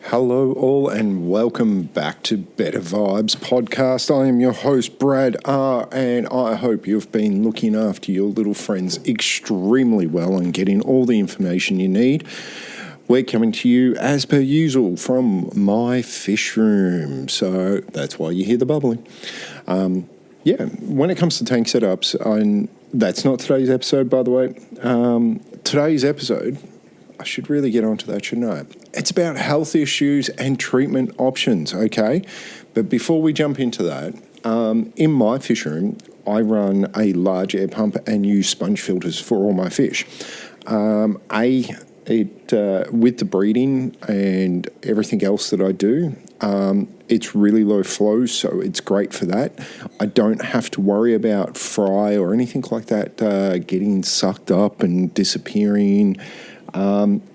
Hello all and welcome back to Betta Vibes podcast. I am your host Brad R, and I hope you've been looking after your little friends extremely well and getting all the information you need. We're coming to you as per usual from my fish room, so that's why you hear the bubbling. When it comes to tank setups, and that's not today's episode, by the way. Today's episode, I should really get onto that, shouldn't I? It's about health issues and treatment options, okay? But before we jump into that, in my fish room, I run a large air pump and use sponge filters for all my fish. With the breeding and everything else that I do, it's really low flow, so it's great for that. I don't have to worry about fry or anything like that getting sucked up and disappearing.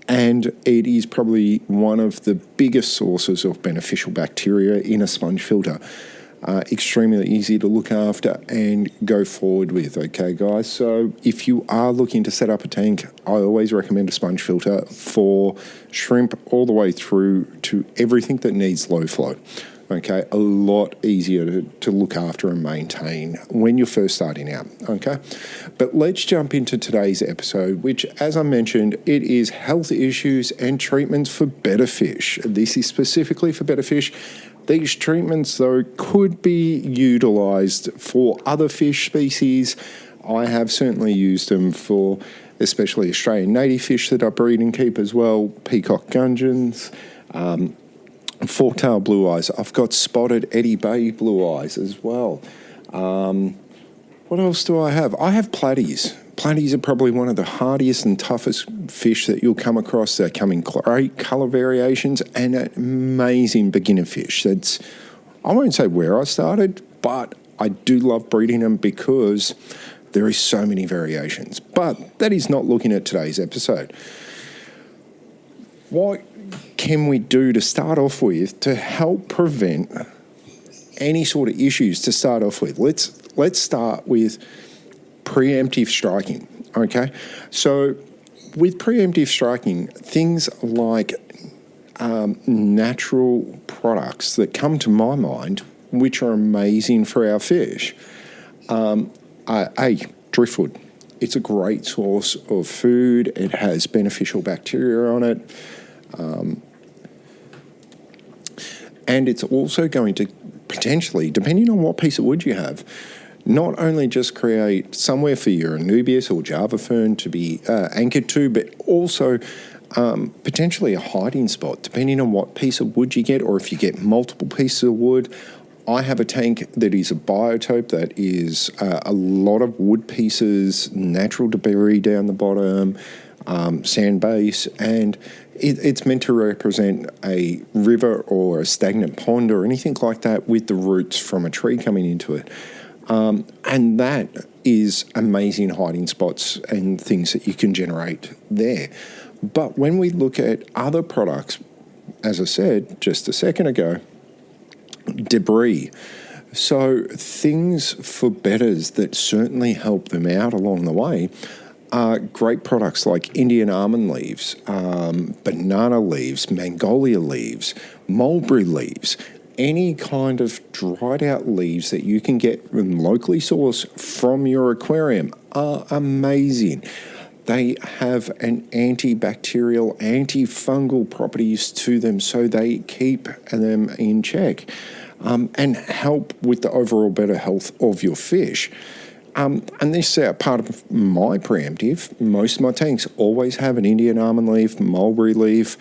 And it is probably one of the biggest sources of beneficial bacteria in a sponge filter. Extremely easy to look after and go forward with, okay, guys? So if you are looking to set up a tank, I always recommend a sponge filter for shrimp all the way through to everything that needs low flow. Okay, a lot easier to look after and maintain when you're first starting out, okay? But let's jump into today's episode, which, as I mentioned, it is health issues and treatments for betta fish. This is specifically for betta fish. These treatments, though, could be utilised for other fish species. I have certainly used them for especially Australian native fish that I breed and keep as well, peacock gudgeons, fork-tailed blue eyes. I've got spotted Eddie Bay blue eyes as well. What else do I have? I have platies. Platies are probably one of the hardiest and toughest fish that you'll come across. They come in great colour variations and amazing beginner fish. I won't say where I started, but I do love breeding them because there is so many variations. But that is not looking at today's episode. What can we do to start off with to help prevent any sort of issues to start off with? Let's start with preemptive striking, okay? So with preemptive striking, things like natural products that come to my mind, which are amazing for our fish, driftwood. It's a great source of food. It has beneficial bacteria on it. And it's also going to potentially, depending on what piece of wood you have, not only just create somewhere for your Anubias or Java fern to be anchored to, but also potentially a hiding spot, depending on what piece of wood you get, or if you get multiple pieces of wood. I have a tank that is a biotope that is a lot of wood pieces, natural debris down the bottom, sand base, and it's meant to represent a river or a stagnant pond or anything like that with the roots from a tree coming into it. And that is amazing hiding spots and things that you can generate there. But when we look at other products, as I said just a second ago, debris. So things for bettas that certainly help them out along the way are great products like Indian almond leaves, banana leaves, magnolia leaves, mulberry leaves. Any kind of dried out leaves that you can get locally sourced from your aquarium are amazing. They have an antibacterial, antifungal properties to them, so they keep them in check and help with the overall better health of your fish. And this is part of my preemptive. Most of my tanks always have an Indian almond leaf, mulberry leaf,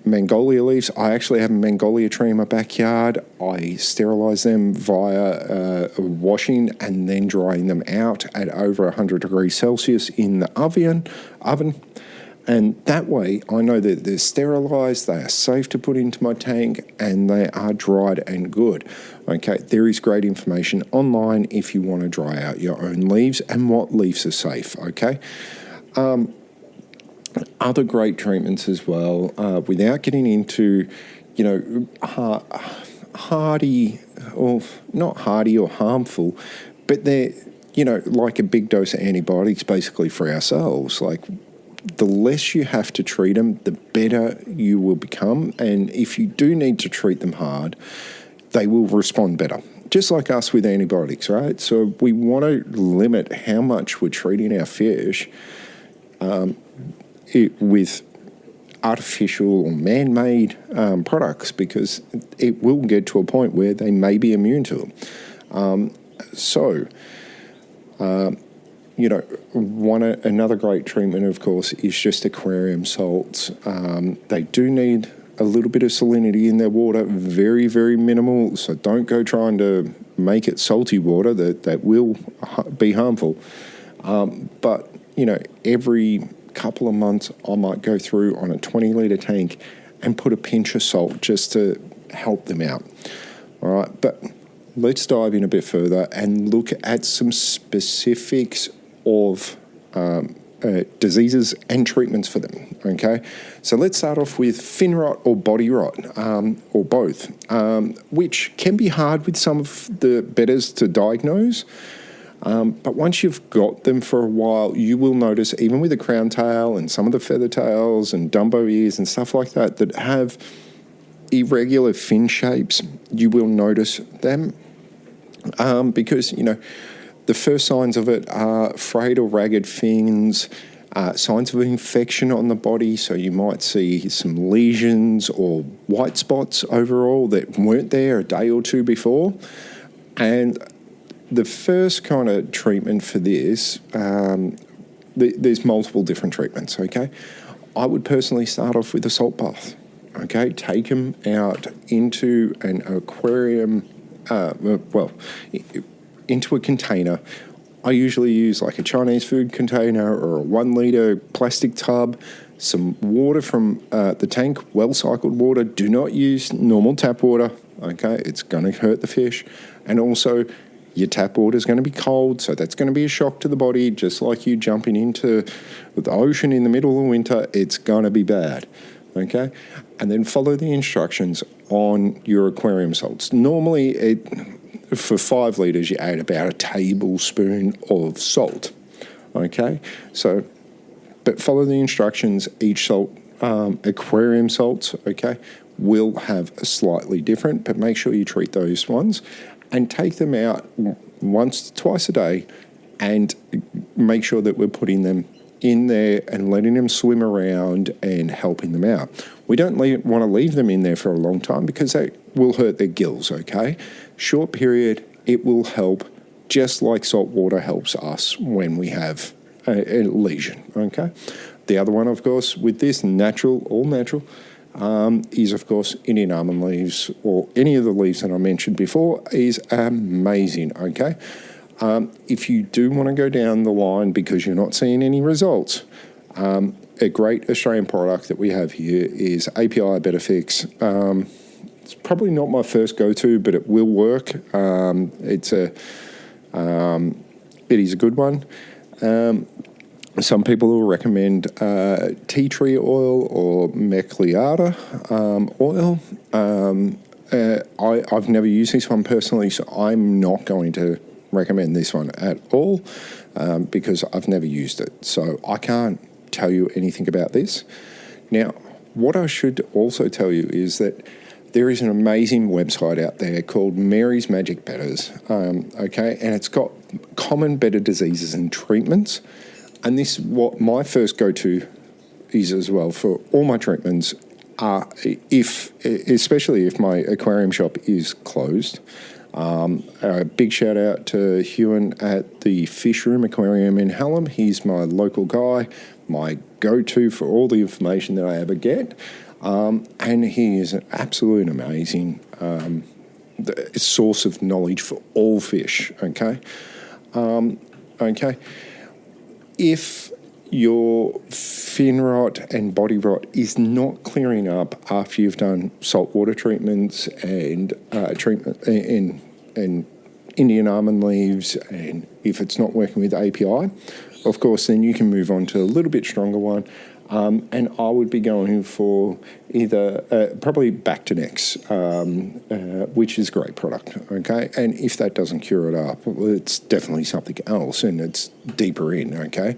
magnolia leaves. I actually have a magnolia tree in my backyard. I sterilise them via washing and then drying them out at over 100 degrees Celsius in the oven. And that way I know that they're sterilised, they are safe to put into my tank, and they are dried and good. Okay, there is great information online if you want to dry out your own leaves and what leaves are safe, okay? Other great treatments as well, without getting into, hardy, or not hardy or harmful, but they're, like a big dose of antibiotics basically for ourselves. Like the less you have to treat them, the better you will become. And if you do need to treat them hard, they will respond better. Just like us with antibiotics, right? So we want to limit how much we're treating our fish with artificial or man-made products, because it will get to a point where they may be immune to them. Another great treatment, of course, is just aquarium salts. They do need a little bit of salinity in their water, very, very minimal. So don't go trying to make it salty water. That will be harmful. But every couple of months, I might go through on a 20-litre tank and put a pinch of salt just to help them out. All right, but let's dive in a bit further and look at some specifics of diseases and treatments for them, okay? So let's start off with fin rot or body rot, or both, which can be hard with some of the betters to diagnose. But once you've got them for a while, you will notice, even with the crown tail and some of the feather tails and Dumbo ears and stuff like that have irregular fin shapes, you will notice them because, the first signs of it are frayed or ragged fins, signs of infection on the body. So you might see some lesions or white spots overall that weren't there a day or two before. And the first kind of treatment for this, there's multiple different treatments, okay? I would personally start off with a salt bath, okay? Take them out into an aquarium, into a container. I usually use like a Chinese food container or a 1 litre plastic tub, some water from the tank, well-cycled water. Do not use normal tap water, okay? It's going to hurt the fish. And also, your tap water is going to be cold, so that's going to be a shock to the body, just like you jumping into the ocean in the middle of winter. It's going to be bad, okay? And then follow the instructions on your aquarium salts. Normally, for 5 litres, you add about a tablespoon of salt, okay? So, but follow the instructions. Each salt, aquarium salts, okay, will have a slightly different, but make sure you treat those ones and take them out once, twice a day, and make sure that we're putting them in there and letting them swim around and helping them out. We don't want to leave them in there for a long time because that will hurt their gills, okay? Short period, it will help, just like salt water helps us when we have a lesion, okay? The other one, of course, with this, all natural, is, of course, Indian almond leaves or any of the leaves that I mentioned before is amazing, okay? If you do want to go down the line because you're not seeing any results, a great Australian product that we have here is API Betta Fix. It's probably not my first go-to, but it will work. It is a good one. Some people will recommend tea tree oil or mecliata oil. I've never used this one personally, so I'm not going to recommend this one at all because I've never used it. So I can't tell you anything about this. Now, what I should also tell you is that there is an amazing website out there called Mary's Magic Betters, okay, and it's got common betta diseases and treatments. And this is what my first go-to is as well for all my treatments, especially if my aquarium shop is closed. A big shout out to Hewan at the Fish Room Aquarium in Hallam. He's my local guy, my go-to for all the information that I ever get. And he is an absolute amazing source of knowledge for all fish, okay? Okay. If your fin rot and body rot is not clearing up after you've done saltwater treatments and and Indian almond leaves, and if it's not working with API, of course, then you can move on to a little bit stronger one. And I would be going for either probably Back to Next, which is a great product, okay? And if that doesn't cure it up, well, it's definitely something else and it's deeper in, okay?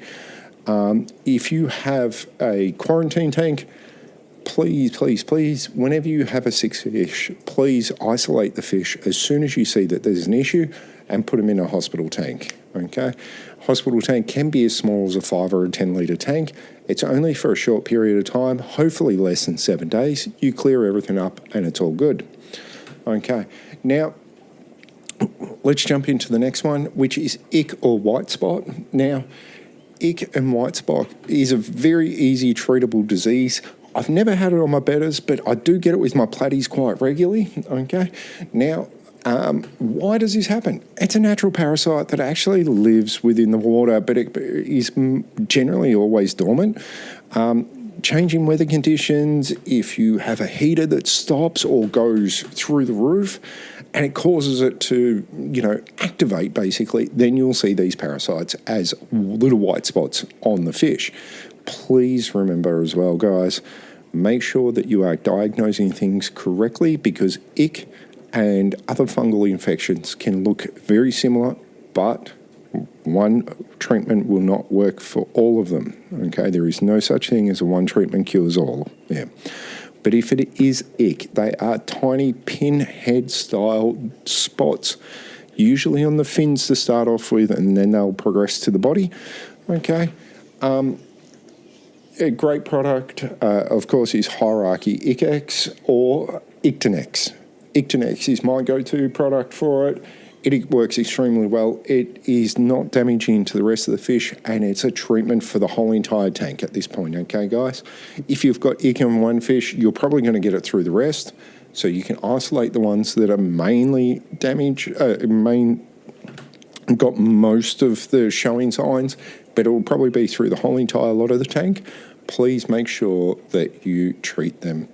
If you have a quarantine tank, please, whenever you have a sick fish, please isolate the fish as soon as you see that there's an issue and put them in a hospital tank, okay? Hospital tank can be as small as a 5 or a 10 litre tank. It's only for a short period of time, hopefully less than 7 days. You clear everything up and it's all good. Okay, now let's jump into the next one, which is ick or white spot. Now, ick and white spot is a very easy treatable disease. I've never had it on my betters, but I do get it with my platties quite regularly, okay? Now, why does this happen? It's a natural parasite that actually lives within the water, but it is generally always dormant. Changing weather conditions, if you have a heater that stops or goes through the roof and it causes it to, activate basically, then you'll see these parasites as little white spots on the fish. Please remember as well, guys, make sure that you are diagnosing things correctly because ick and other fungal infections can look very similar, but one treatment will not work for all of them. Okay, there is no such thing as a one treatment cures all. Yeah. But if it is ick, they are tiny pinhead style spots, usually on the fins to start off with, and then they'll progress to the body. Okay. A great product, of course, is Hierarchy Icex or Ictinex. Ictinex is my go-to product for it. It works extremely well. It is not damaging to the rest of the fish, and it's a treatment for the whole entire tank at this point, okay, guys? If you've got ick on one fish, you're probably going to get it through the rest, so you can isolate the ones that are mainly damaged, got most of the showing signs, but it will probably be through the whole entire lot of the tank. Please make sure that you treat them,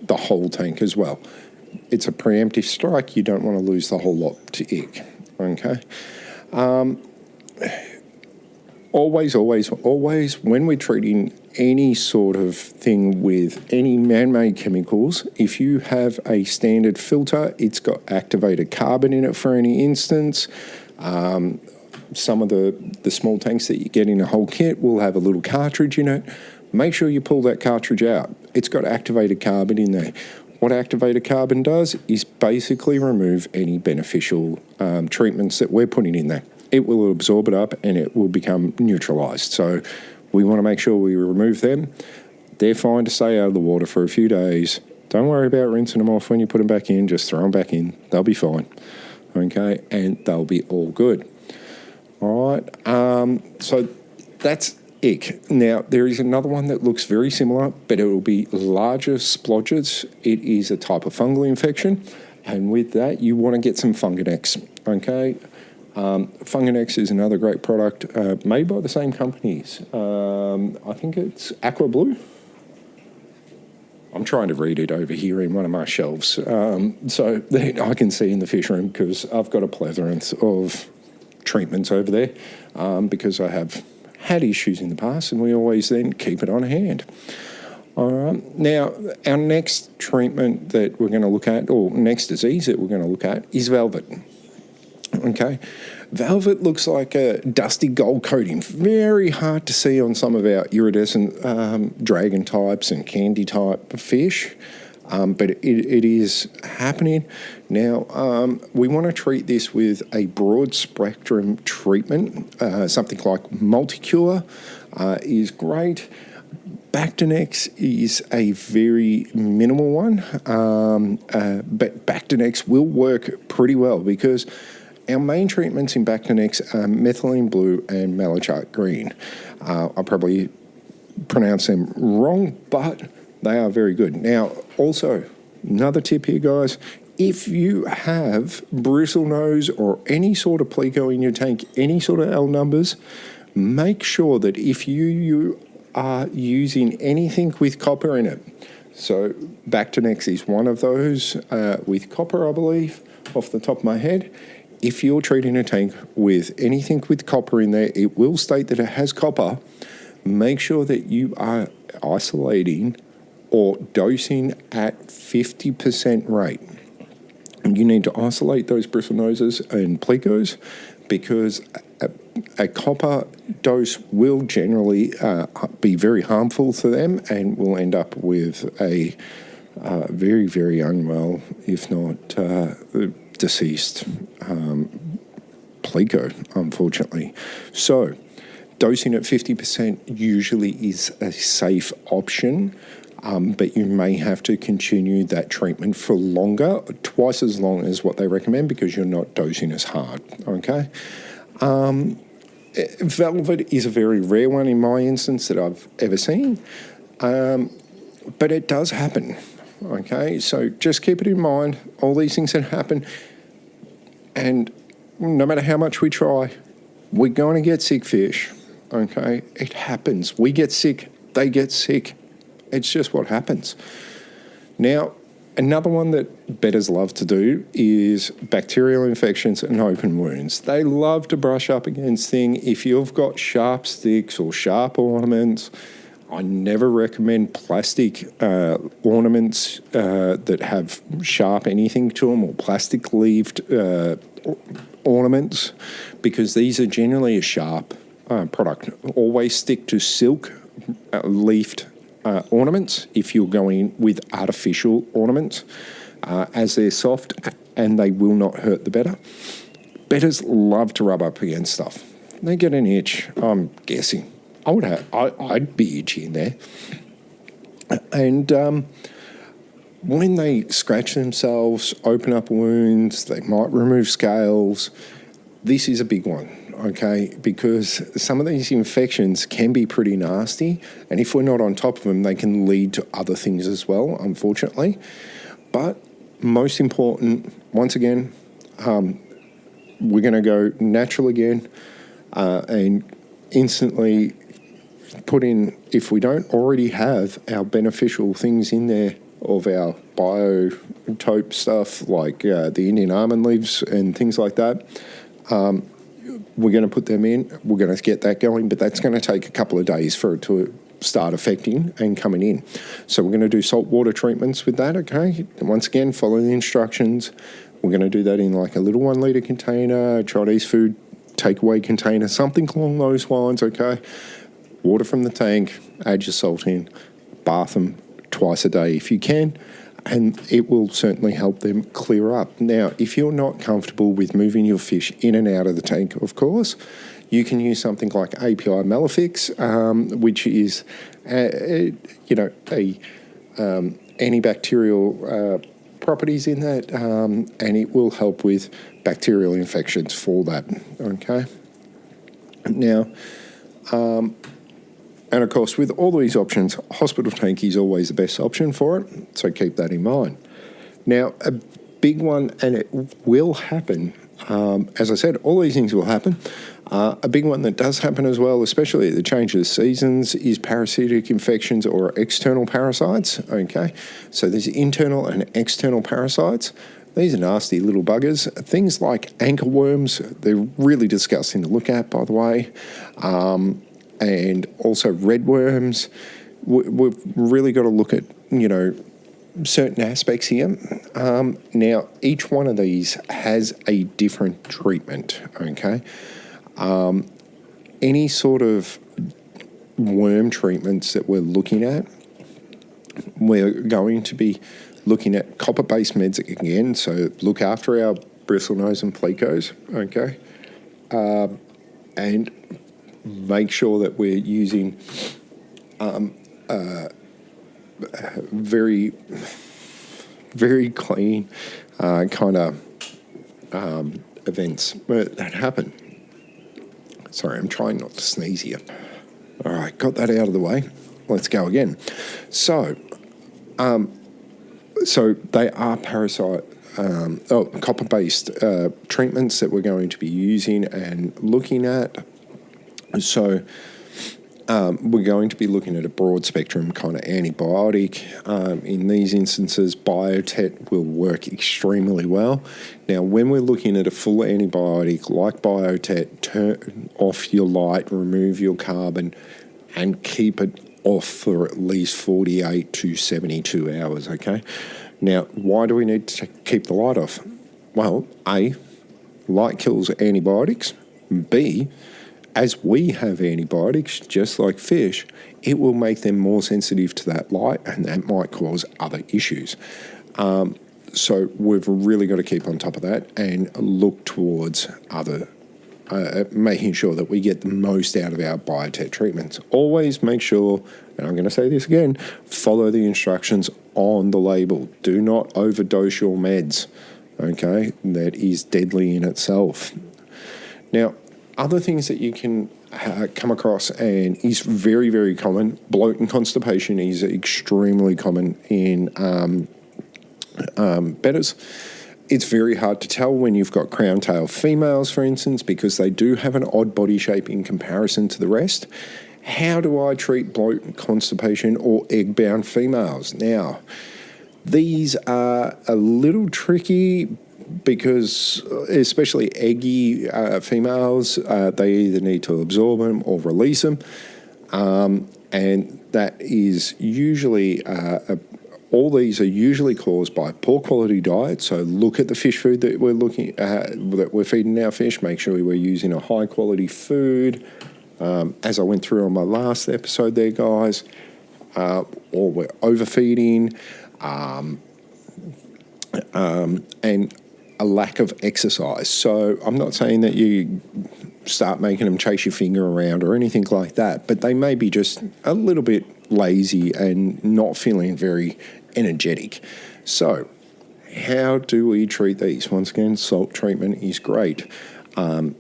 the whole tank as well. It's a preemptive strike. You don't want to lose the whole lot to ick, okay? Always, when we're treating any sort of thing with any man-made chemicals, if you have a standard filter, it's got activated carbon in it for any instance. Some of the small tanks that you get in a whole kit will have a little cartridge in it. Make sure you pull that cartridge out. It's got activated carbon in there. What activated carbon does is basically remove any beneficial treatments that we're putting in there. It will absorb it up and it will become neutralised. So we want to make sure we remove them. They're fine to stay out of the water for a few days. Don't worry about rinsing them off when you put them back in. Just throw them back in. They'll be fine. Okay, and they'll be all good. All right, so that's ick. Now, there is another one that looks very similar, but it will be larger splodges. It is a type of fungal infection, and with that, you want to get some Funginex, okay? Funginex is another great product made by the same companies. I think it's Aqua Blue. I'm trying to read it over here in one of my shelves, so that I can see in the fish room because I've got a plethora of treatments over there because I have had issues in the past, and we always then keep it on hand. All right. Now, our next treatment that we're going to look at, or next disease that we're going to look at, is velvet. Okay. Velvet looks like a dusty gold coating. Very hard to see on some of our iridescent dragon types and candy type fish. But it is happening. Now, we want to treat this with a broad spectrum treatment. Something like Multicure is great. Bactinex is a very minimal one, but Bactinex will work pretty well because our main treatments in Bactinex are methylene blue and Malichat green. I probably pronounce them wrong, but they are very good. Now, also, another tip here, guys, if you have bristle nose or any sort of pleco in your tank, any sort of L numbers, make sure that if you are using anything with copper in it, so Bactinex is one of those with copper, I believe, off the top of my head. If you're treating a tank with anything with copper in there, it will state that it has copper. Make sure that you are isolating or dosing at 50% rate. You need to isolate those bristle noses and plecos because a copper dose will generally be very harmful to them and will end up with a very, very unwell, if not deceased pleco, unfortunately. So dosing at 50% usually is a safe option, but you may have to continue that treatment for longer, twice as long as what they recommend, because you're not dosing as hard, okay? Velvet is a very rare one in my instance that I've ever seen, but it does happen, okay? So just keep it in mind, all these things that happen, and no matter how much we try, we're going to get sick fish, okay? It happens. We get sick, they get sick. It's just what happens. Now, another one that betters love to do is bacterial infections and open wounds. They love to brush up against things. If you've got sharp sticks or sharp ornaments, I never recommend plastic ornaments that have sharp anything to them, or plastic-leaved ornaments, because these are generally a sharp product. Always stick to silk leafed ornaments if you're going with artificial ornaments, as they're soft and they will not hurt the betta. Betters love to rub up against stuff. They get an itch, I'm guessing. I'd be itchy in there. And when they scratch themselves, open up wounds, they might remove scales. This is a big one, okay? Because some of these infections can be pretty nasty, and if we're not on top of them, they can lead to other things as well, unfortunately. But most important, once again, we're going to go natural again and instantly put in, if we don't already have our beneficial things in there of our biotope stuff, like the Indian almond leaves and things like that, we're going to put them in. We're going to get that going, but that's going to take a couple of days for it to start affecting and coming in. So we're going to do saltwater treatments with that, okay? And once again, follow the instructions. We're going to do that in like a little 1 litre container, Chinese food takeaway container, something along those lines, okay? Water from the tank, add your salt in, bath them twice a day if you can, and it will certainly help them clear up. Now, if you're not comfortable with moving your fish in and out of the tank, of course, you can use something like API Malefics, which is, antibacterial properties in that, and it will help with bacterial infections for that, okay? Now, and of course, with all these options, hospital tank is always the best option for it, so keep that in mind. Now, a big one, and it will happen, as I said, all these things will happen. A big one that does happen as well, especially at the change of the seasons, is parasitic infections or external parasites, okay? So there's internal and external parasites. These are nasty little buggers. Things like anchor worms, they're really disgusting to look at, by the way. And also red worms. We've really got to look at, certain aspects here. Now, each one of these has a different treatment, okay? Any sort of worm treatments that we're looking at, we're going to be looking at copper-based meds again, so look after our bristlenose and plecos, okay? And make sure that we're using very, very clean kind of events that happen. Sorry, I'm trying not to sneeze here. All right, got that out of the way. Let's go again. So they are copper-based treatments that we're going to be using and looking at. So we're going to be looking at a broad spectrum kind of antibiotic. In these instances, Biotet will work extremely well. Now, when we're looking at a full antibiotic like Biotet, turn off your light, remove your carbon, and keep it off for at least 48 to 72 hours, okay? Now, why do we need to keep the light off? Well, A, light kills antibiotics. B, as we have antibiotics, just like fish, it will make them more sensitive to that light, and that might cause other issues. So we've really got to keep on top of that and look towards other, making sure that we get the most out of our biotech treatments. Always make sure, and I'm going to say this again, follow the instructions on the label. Do not overdose your meds, okay? That is deadly in itself. Now, other things that you can come across and is very, very common, bloat and constipation is extremely common in betters. It's very hard to tell when you've got crown tail females, for instance, because they do have an odd body shape in comparison to the rest. How do I treat bloat and constipation or egg-bound females? Now, these are a little tricky because especially eggy females, they either need to absorb them or release them. And that is usually, all these are usually caused by poor quality diet. So look at the fish food that we're that we're feeding our fish. Make sure we're using a high quality food. As I went through on my last episode there, guys, or we're overfeeding, and a lack of exercise. So I'm not saying that you start making them chase your finger around or anything like that, but they may be just a little bit lazy and not feeling very energetic. So how do we treat these? Once again, salt treatment is great. Our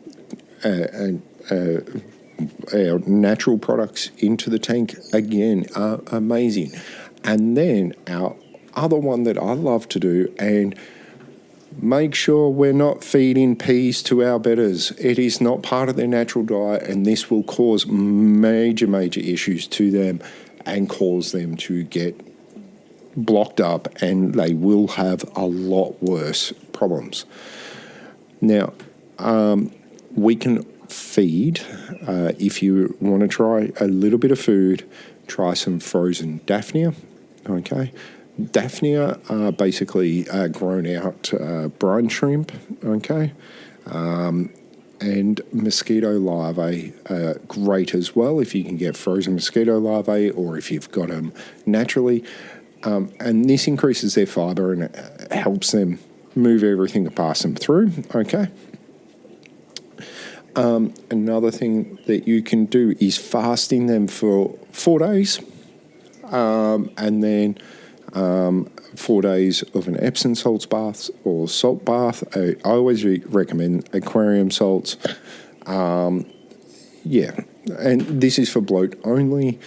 natural products into the tank, again, are amazing. And then our other one that I love to do, and make sure we're not feeding peas to our betters. It is not part of their natural diet, and this will cause major, major issues to them and cause them to get blocked up, and they will have a lot worse problems. Now, we can feed, if you want to try a little bit of food, try some frozen Daphnia, okay? Daphnia are basically grown out brine shrimp, okay? And mosquito larvae are great as well if you can get frozen mosquito larvae or if you've got them naturally. And this increases their fibre and it helps them move everything that pass them through, okay? Another thing that you can do is fasting them for 4 days, and then 4 days of an Epsom salts bath or salt bath. I always recommend aquarium salts. Yeah, and this is for bloat only,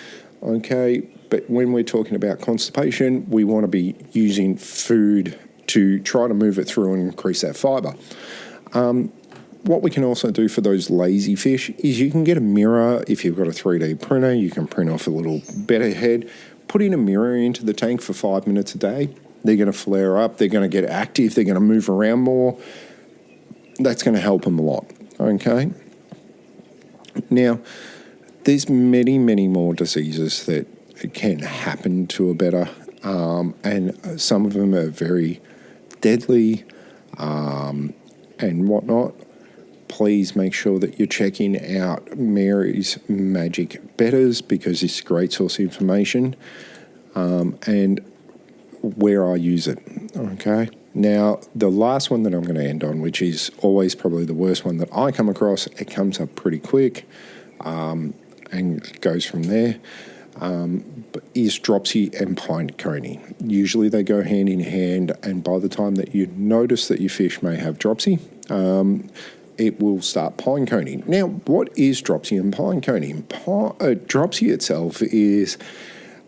okay? But when we're talking about constipation, we want to be using food to try to move it through and increase that fibre. What we can also do for those lazy fish is you can get a mirror. If you've got a 3D printer, you can print off a little Betta head, put in a mirror into the tank for 5 minutes a day. They're going to flare up. They're going to get active. They're going to move around more. That's going to help them a lot, okay? Now, there's many, many more diseases that can happen to a betta, and some of them are very deadly and whatnot. Please make sure that you're checking out Mary's Magic Bettas because it's a great source of information and where I use it, okay? Now, the last one that I'm going to end on, which is always probably the worst one that I come across, it comes up pretty quick and goes from there, is dropsy and pine coning. Usually they go hand in hand, and by the time that you notice that your fish may have dropsy, it will start pine coning. Now, what is dropsy and pine coning? Dropsy itself is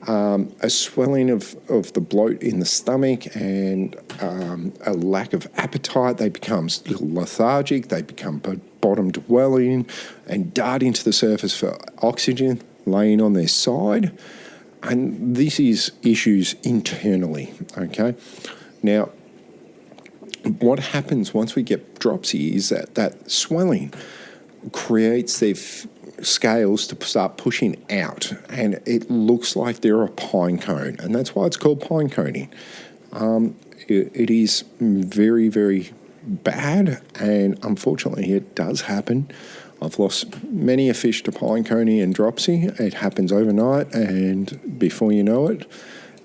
a swelling of the bloat in the stomach and a lack of appetite. They become lethargic, they become bottom dwelling and dart into the surface for oxygen, laying on their side. And this is issues internally, okay? Now, what happens once we get dropsy is that swelling creates their scales to start pushing out, and it looks like they're a pine cone, and that's why it's called pine coning. It is very, very bad, and unfortunately it does happen I've lost many a fish to pinecone and dropsy. It happens overnight, and before you know it,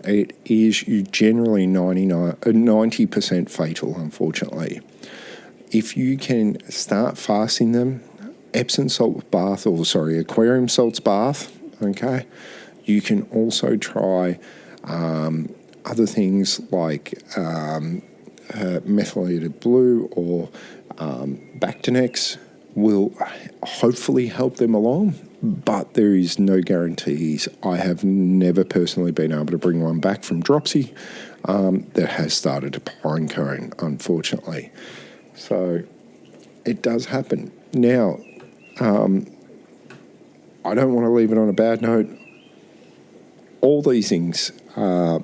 it is generally 90% fatal, unfortunately. If you can start fasting them, Epsom salt bath, aquarium salts bath, okay? You can also try other things like methylated blue or Bactinex will hopefully help them along, but there is no guarantees. I have never personally been able to bring one back from dropsy that has started to pinecone, unfortunately. So it does happen. Now, I don't want to leave it on a bad note. All these things are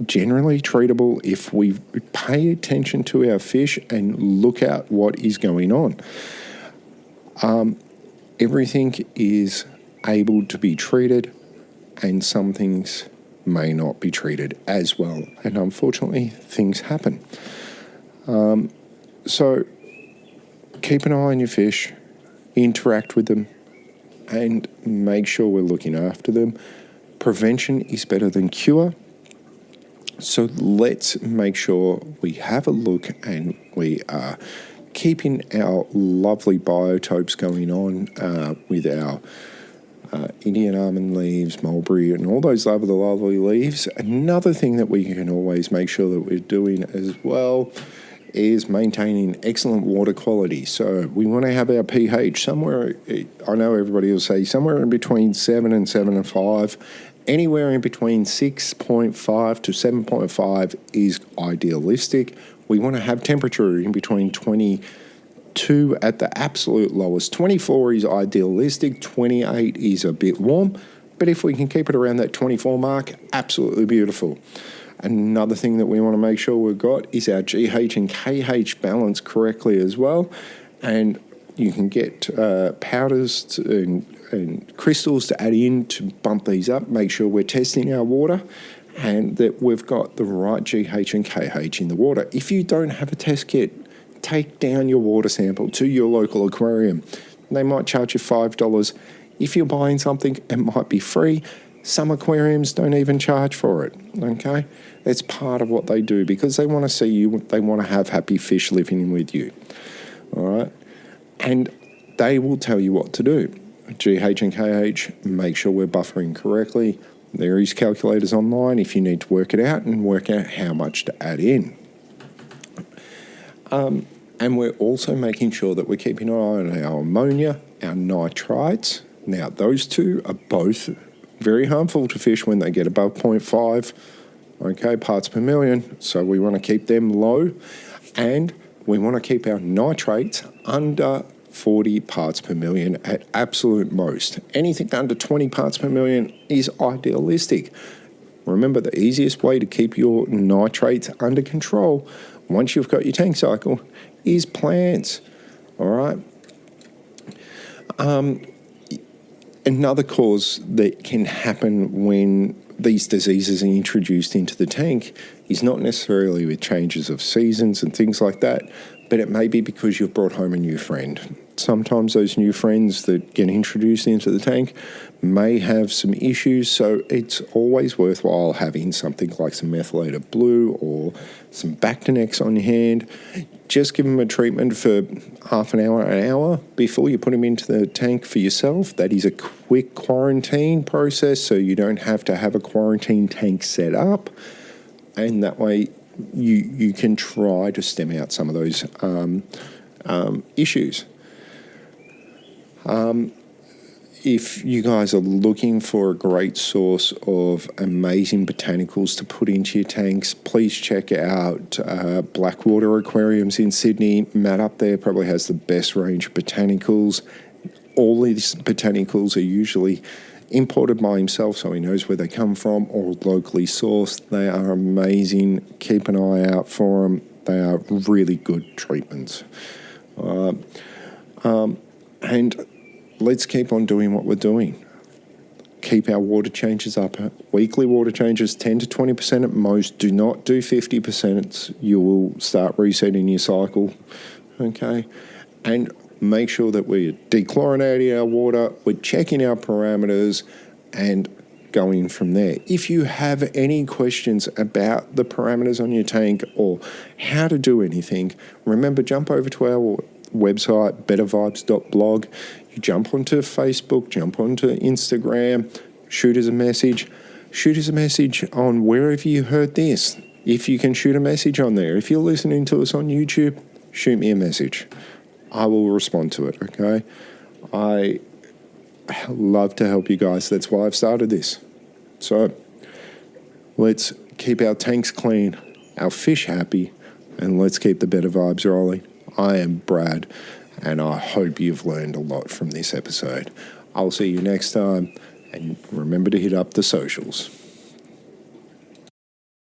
generally treatable if we pay attention to our fish and look at what is going on. Everything is able to be treated, and some things may not be treated as well. And unfortunately, things happen. So keep an eye on your fish, interact with them, and make sure we're looking after them. Prevention is better than cure. So let's make sure we have a look and we are keeping our lovely biotopes going on with our Indian almond leaves, mulberry, and all those lovely leaves. Another thing that we can always make sure that we're doing as well is maintaining excellent water quality. So we want to have our pH somewhere, I know everybody will say somewhere in between 7 and 7.5. Anywhere in between 6.5 to 7.5 is idealistic. We want to have temperature in between 22 at the absolute lowest. 24 is idealistic, 28 is a bit warm, but if we can keep it around that 24 mark, absolutely beautiful. Another thing that we want to make sure we've got is our GH and KH balanced correctly as well. And you can get powders and crystals to add in to bump these up. Make sure we're testing our water and that we've got the right GH and KH in the water. If you don't have a test kit, take down your water sample to your local aquarium. They might charge you $5. If you're buying something, it might be free. Some aquariums don't even charge for it, okay? It's part of what they do because they want to see you, they want to have happy fish living with you, all right? And they will tell you what to do. GH and KH, make sure we're buffering correctly. There is calculators online if you need to work it out and work out how much to add in. And we're also making sure that we're keeping an eye on our ammonia, our nitrites. Now, those two are both very harmful to fish when they get above 0.5 parts per million. So we want to keep them low, and we want to keep our nitrates under 40 parts per million at absolute most. Anything under 20 parts per million is idealistic. Remember, the easiest way to keep your nitrates under control once you've got your tank cycle is plants. All right. Another cause that can happen when these diseases are introduced into the tank is not necessarily with changes of seasons and things like that, but it may be because you've brought home a new friend. Sometimes those new friends that get introduced into the tank may have some issues, so it's always worthwhile having something like some methylated blue or some Bactinex on your hand. Just give them a treatment for half an hour before you put them into the tank for yourself. That is a quick quarantine process, so you don't have to have a quarantine tank set up, and that way you can try to stem out some of those issues. If you guys are looking for a great source of amazing botanicals to put into your tanks, please check out Blackwater Aquariums in Sydney. Matt up there probably has the best range of botanicals. All these botanicals are usually imported by himself, so he knows where they come from, or locally sourced. They are amazing. Keep an eye out for them. They are really good treatments. And let's keep on doing what we're doing. Keep our water changes up. Weekly water changes, 10 to 20% at most. Do not do 50%. You will start resetting your cycle, okay? And make sure that we're dechlorinating our water, we're checking our parameters, and going from there. If you have any questions about the parameters on your tank or how to do anything, remember, jump over to our website, bettervibes.blog. You jump onto Facebook, jump onto Instagram, shoot us a message. Shoot us a message on wherever you heard this. If you can shoot a message on there. If you're listening to us on YouTube, shoot me a message. I will respond to it, okay? I love to help you guys. That's why I've started this. So let's keep our tanks clean, our fish happy, and let's keep the better vibes rolling. I am Brad, and I hope you've learned a lot from this episode. I'll see you next time, and remember to hit up the socials.